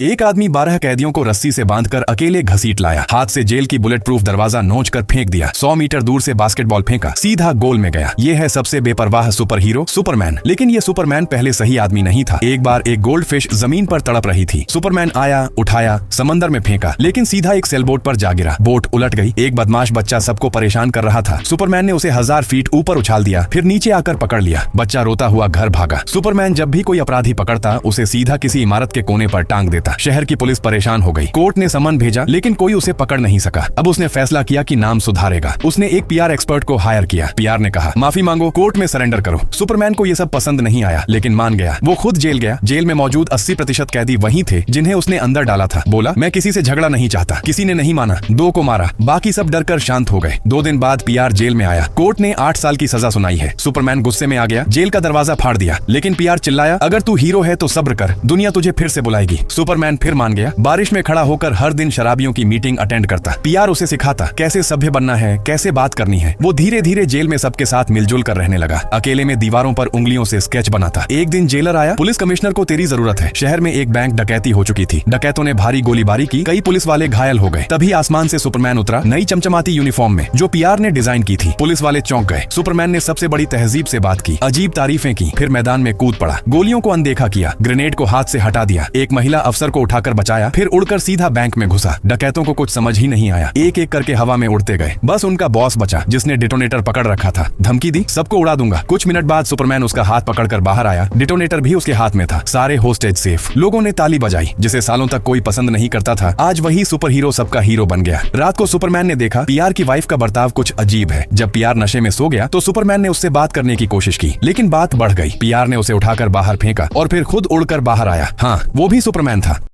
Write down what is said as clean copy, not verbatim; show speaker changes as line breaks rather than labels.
एक आदमी 12 कैदियों को रस्सी से बांधकर अकेले घसीट लाया। हाथ से जेल की बुलेट प्रूफ दरवाजा नोच कर फेंक दिया। 100 मीटर दूर से बास्केटबॉल फेंका, सीधा गोल में गया। ये है सबसे बेपरवाह सुपर हीरो सुपरमैन। लेकिन ये सुपरमैन पहले सही आदमी नहीं था। एक बार एक गोल्ड फिश जमीन पर तड़प रही थी। सुपरमैन आया, उठाया, समंदर में फेंका, लेकिन सीधा एक सेलबोट पर जा गिरा। बोट उलट गई। एक बदमाश बच्चा सबको परेशान कर रहा था। सुपरमैन ने उसे 1000 फीट ऊपर उछाल दिया, फिर नीचे आकर पकड़ लिया। बच्चा रोता हुआ घर भागा। सुपरमैन जब भी कोई अपराधी पकड़ता, उसे सीधा किसी इमारत के कोने पर टांग देता। शहर की पुलिस परेशान हो गई। कोर्ट ने समन भेजा, लेकिन कोई उसे पकड़ नहीं सका। अब उसने फैसला किया कि नाम सुधारेगा। उसने एक पीआर एक्सपर्ट को हायर किया। पीआर ने कहा, माफी मांगो, कोर्ट में सरेंडर करो। सुपरमैन को ये सब पसंद नहीं आया, लेकिन मान गया। वो खुद जेल गया। जेल में मौजूद 80% कैदी वही थे जिन्हें उसने अंदर डाला था। बोला, मैं किसी से झगड़ा नहीं चाहता। किसी ने नहीं माना, 2 को मारा, बाकी सब डर कर शांत हो गए। 2 दिन बाद पीआर जेल में आया। कोर्ट ने 8 साल की सजा सुनाई है। सुपरमैन गुस्से में आ गया, जेल का दरवाजा फाड़ दिया। लेकिन पीआर चिल्लाया, अगर तू हीरो है तो सब्र कर, दुनिया तुझे फिर से बुलाएगी। सुपरमैन फिर मान गया। बारिश में खड़ा होकर हर दिन शराबियों की मीटिंग अटेंड करता। पीआर उसे सिखाता कैसे सभ्य बनना है, कैसे बात करनी है। वो धीरे धीरे जेल में सबके साथ मिलजुल कर रहने लगा। अकेले में दीवारों पर उंगलियों से स्केच बनाता। एक दिन जेलर आया, पुलिस कमिश्नर को तेरी जरूरत है। शहर में एक बैंक डकैती हो चुकी थी। डकैतों ने भारी गोलीबारी की, कई पुलिस वाले घायल हो गए। तभी आसमान से सुपरमैन उतरा, नई चमचमाती यूनिफॉर्म में, जो पीआर ने डिजाइन की थी। पुलिस वाले चौंक गए। सुपरमैन ने सबसे बड़ी तहजीब से बात की, अजीब तारीफें की, फिर मैदान में कूद पड़ा। गोलियों को अनदेखा किया, ग्रेनेड को हाथ से हटा दिया, एक महिला अफसर को उठाकर बचाया, फिर उड़कर सीधा बैंक में घुसा। डकैतों को कुछ समझ ही नहीं आया, एक एक करके हवा में उड़ते गए। बस उनका बॉस बचा, जिसने डिटोनेटर पकड़ रखा था। धमकी दी, सबको उड़ा दूंगा। कुछ मिनट बाद सुपरमैन उसका हाथ पकड़कर बाहर आया। डिटोनेटर भी उसके हाथ में था। सारे होस्टेज सेफ। लोगों ने ताली बजाई। जिसे सालों तक कोई पसंद नहीं करता था, आज वही सुपर हीरो सबका हीरो बन गया। रात को सुपरमैन ने देखा पीआर की वाइफ का बर्ताव कुछ अजीब है। जब पीआर नशे में सो गया तो सुपरमैन ने उससे बात करने की कोशिश की, लेकिन बात बढ़ गई। पीआर ने उसे उठाकर बाहर फेंका और फिर खुद उड़कर बाहर आया। हाँ, वो भी सुपरमैन था।